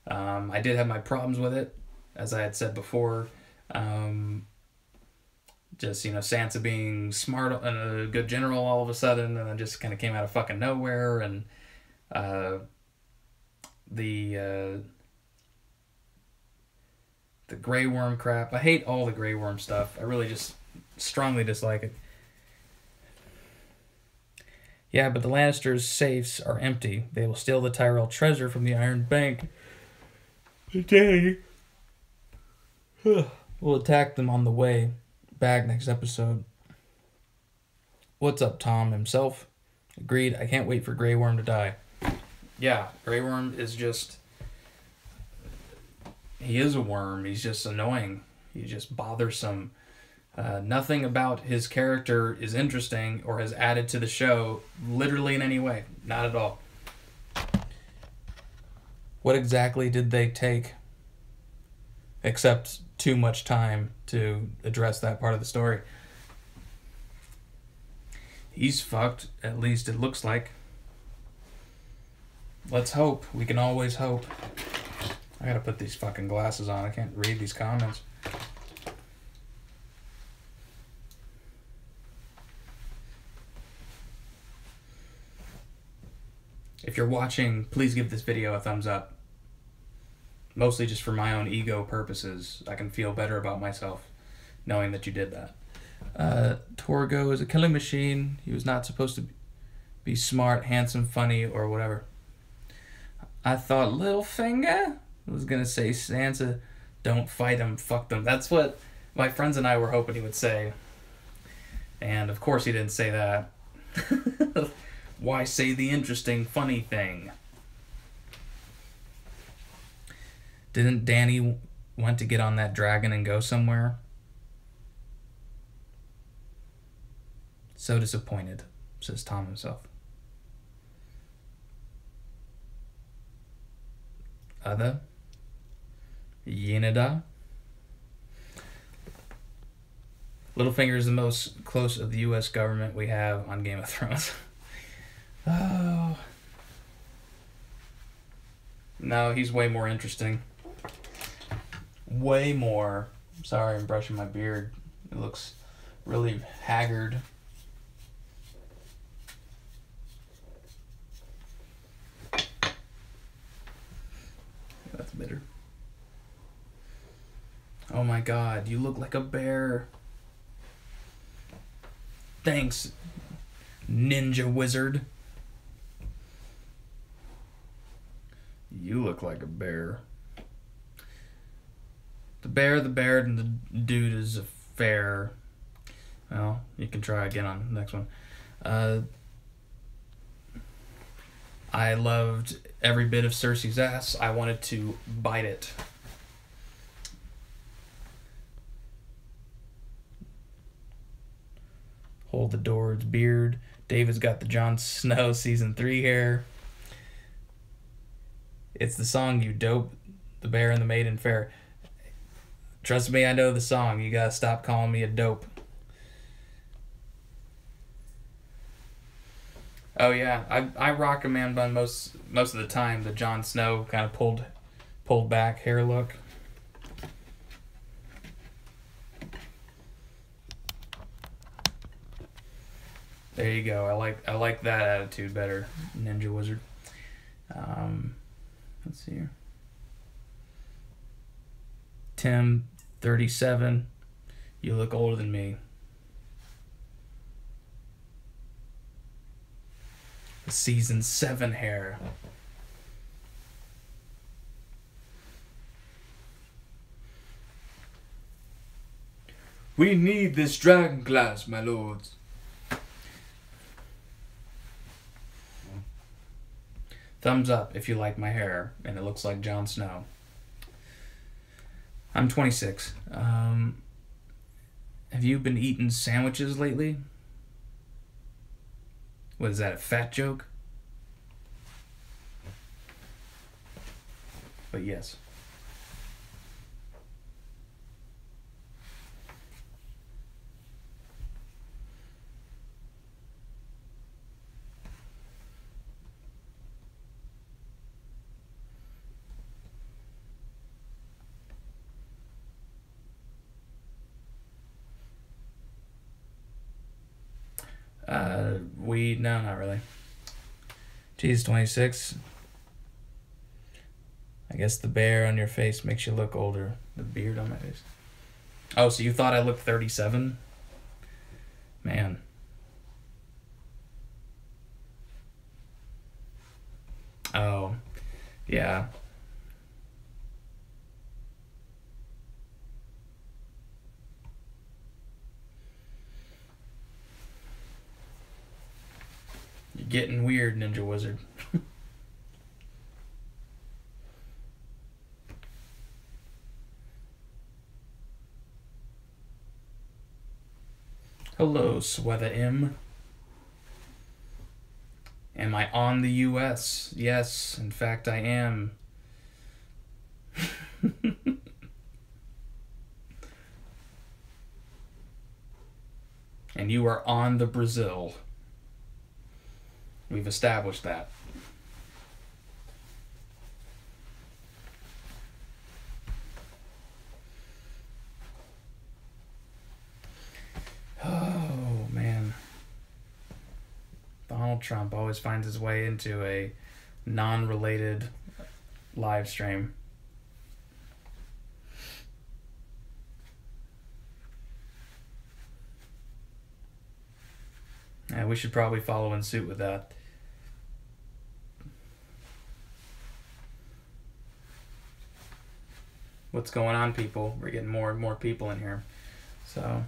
I did have my problems with it, as I had said before. Just, Sansa being smart and a good general all of a sudden, and then just kind of came out of fucking nowhere, and the Grey Worm crap. I hate all the Grey Worm stuff. I really just strongly dislike it. Yeah, but the Lannisters' safes are empty. They will steal the Tyrell treasure from the Iron Bank. Today, we'll attack them on the way back next episode. What's up, Tom himself? Agreed. I can't wait for Grey Worm to die. Yeah, Grey Worm is just... He is a worm. He's just annoying. He's just bothersome. Nothing about his character is interesting or has added to the show literally in any way. Not at all. What exactly did they take? Except too much time to address that part of the story. He's fucked, at least it looks like. Let's hope. We can always hope. I gotta put these fucking glasses on. I can't read these comments. If you're watching, please give this video a thumbs up. Mostly just for my own ego purposes. I can feel better about myself knowing that you did that. Torgo is a killing machine. He was not supposed to be smart, handsome, funny, or whatever. I thought Littlefinger was going to say Sansa, don't fight him, fuck them. That's what my friends and I were hoping he would say. And of course he didn't say that. Why say the interesting, funny thing? Didn't Dany want to get on that dragon and go somewhere? So disappointed, says Tom himself. Other? Yennedah? Littlefinger is the most close of the U.S. government we have on Game of Thrones. Oh. No, he's way more interesting. Way more. Sorry, I'm brushing my beard. It looks really haggard. That's bitter. Oh my god, you look like a bear. Thanks, ninja wizard. You look like a bear. The bear, and the dude is a fair. Well, you can try again on the next one. I loved every bit of Cersei's ass. I wanted to bite it. Hold the Door's beard. David's got the Jon Snow season 3 hair. It's the song You Dope, the Bear and the Maiden Fair. Trust me, I know the song. You gotta stop calling me a dope. Oh yeah, I rock a man bun most of the time. The Jon Snow kind of pulled back hair look. There you go. I like that attitude better, Ninja Wizard. Let's see here. Tim, 37. You look older than me. The season 7 hair. We need this dragon glass, my lords. Thumbs up if you like my hair and it looks like Jon Snow. I'm 26. Have you been eating sandwiches lately? What is that, a fat joke? But yes. No, not really. Geez, 26. I guess the bear on your face makes you look older. The beard on my face. Oh, so you thought I looked 37? Man. Oh, yeah. You're getting weird, Ninja Wizard. Hello, Sweather M. Am I on the US? Yes, in fact I am. And you are on the Brazil. We've established that. Oh, man. Donald Trump always finds his way into a non-related live stream. Yeah, we should probably follow in suit with that. What's going on, people? We're getting more and more people in here. So...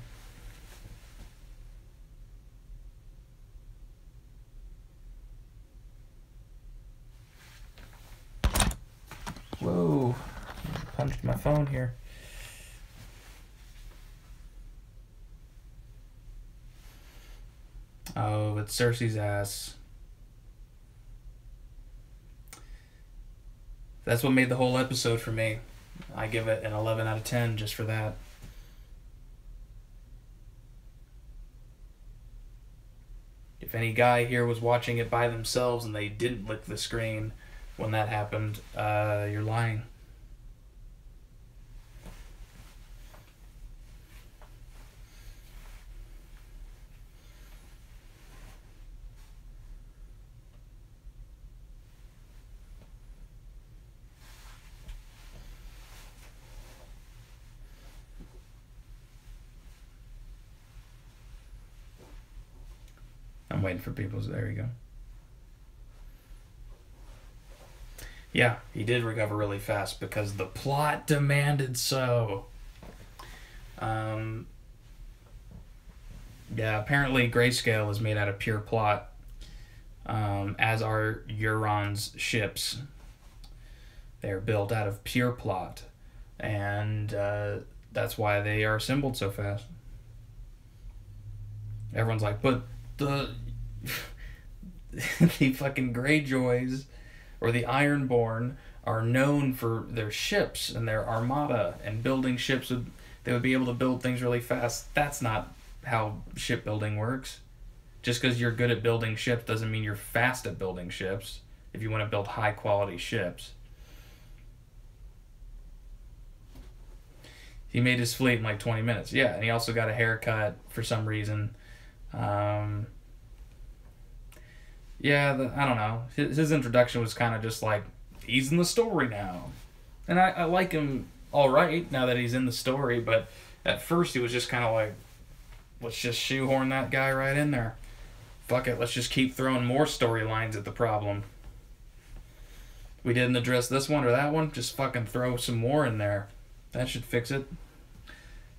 Whoa. Punched my phone here. Oh, it's Cersei's ass. That's what made the whole episode for me. I give it an 11 out of 10 just for that. If any guy here was watching it by themselves and they didn't lick the screen when that happened, you're lying. I'm waiting for people, so there you go. Yeah, he did recover really fast because the plot demanded so. Yeah, apparently Grayscale is made out of pure plot, as are Euron's ships. They're built out of pure plot, and that's why they are assembled so fast. Everyone's like, but the the fucking Greyjoys or the Ironborn are known for their ships and their armada and building ships. They would be able to build things really fast. That's not how shipbuilding works. Just because you're good at building ships doesn't mean you're fast at building ships if you want to build high quality ships. He made his fleet in like 20 minutes. Yeah, and he also got a haircut for some reason. Yeah, I don't know. His introduction was kind of just like, he's in the story now. And I like him alright now that he's in the story, but at first he was just kind of like, let's just shoehorn that guy right in there. Fuck it, let's just keep throwing more storylines at the problem. We didn't address this one or that one, just fucking throw some more in there. That should fix it.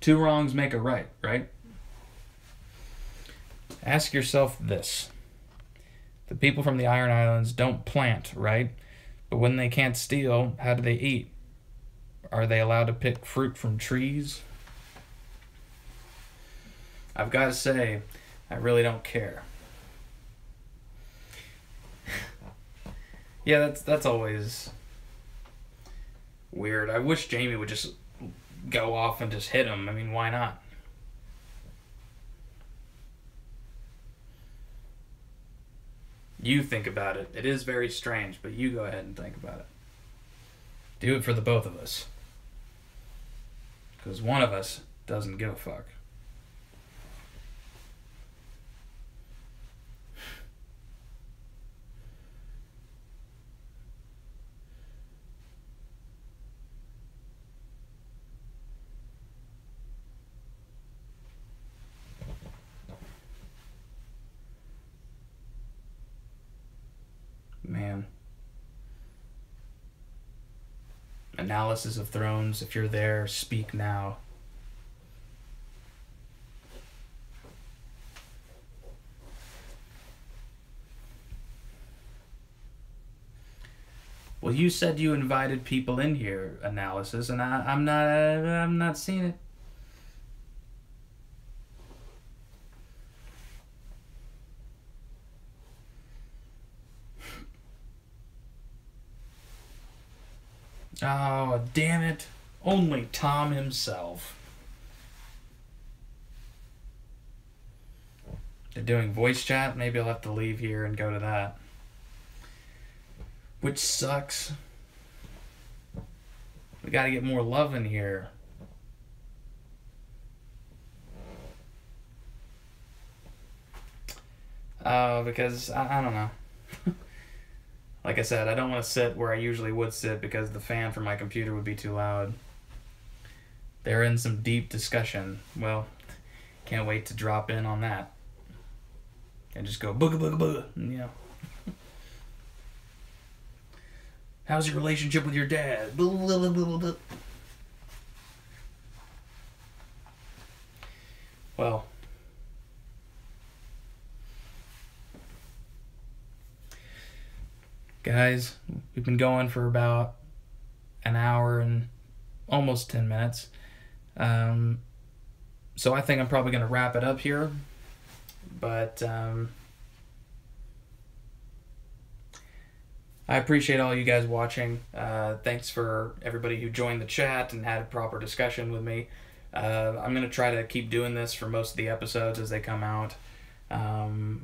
2 wrongs make a right, right? Ask yourself this. The people from the Iron Islands don't plant, right? But when they can't steal, how do they eat? Are they allowed to pick fruit from trees? I've got to say, I really don't care. Yeah, that's always weird. I wish Jamie would just go off and just hit him. I mean, why not? You think about it. It is very strange, but you go ahead and think about it. Do it for the both of us. Because one of us doesn't give a fuck. Man. Analysis of Thrones, if you're there, speak now. Well, you said you invited people in here, Analysis, and I'm not seeing it. Oh, damn it. Only Tom himself. They're doing voice chat. Maybe I'll have to leave here and go to that. Which sucks. We gotta get more love in here. Because, I don't know. Like I said, I don't want to sit where I usually would sit because the fan from my computer would be too loud. They're in some deep discussion. Well, can't wait to drop in on that. And just go booga booga booga. Yeah. How's your relationship with your dad? Blah, blah, blah, blah, blah. Well. Guys, we've been going for about an hour and almost 10 minutes. So I think I'm probably going to wrap it up here. But I appreciate all you guys watching. Thanks for everybody who joined the chat and had a proper discussion with me. I'm going to try to keep doing this for most of the episodes as they come out.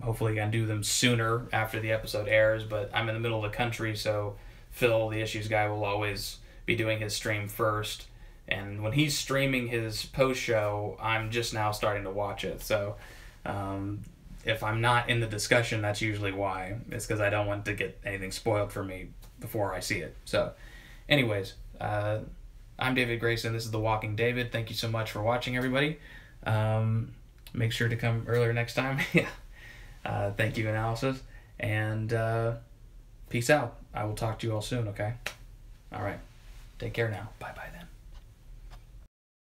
Hopefully I can do them sooner after the episode airs, but I'm in the middle of the country, so Phil, the Issues guy, will always be doing his stream first. And when he's streaming his post-show, I'm just now starting to watch it. So if I'm not in the discussion, that's usually why. It's because I don't want to get anything spoiled for me before I see it. So anyways, I'm David Grayson. This is The Walking David. Thank you so much for watching, everybody. Make sure to come earlier next time. Yeah. Thank you, Analysis. And peace out. I will talk to you all soon, okay? All right. Take care now. Bye-bye then.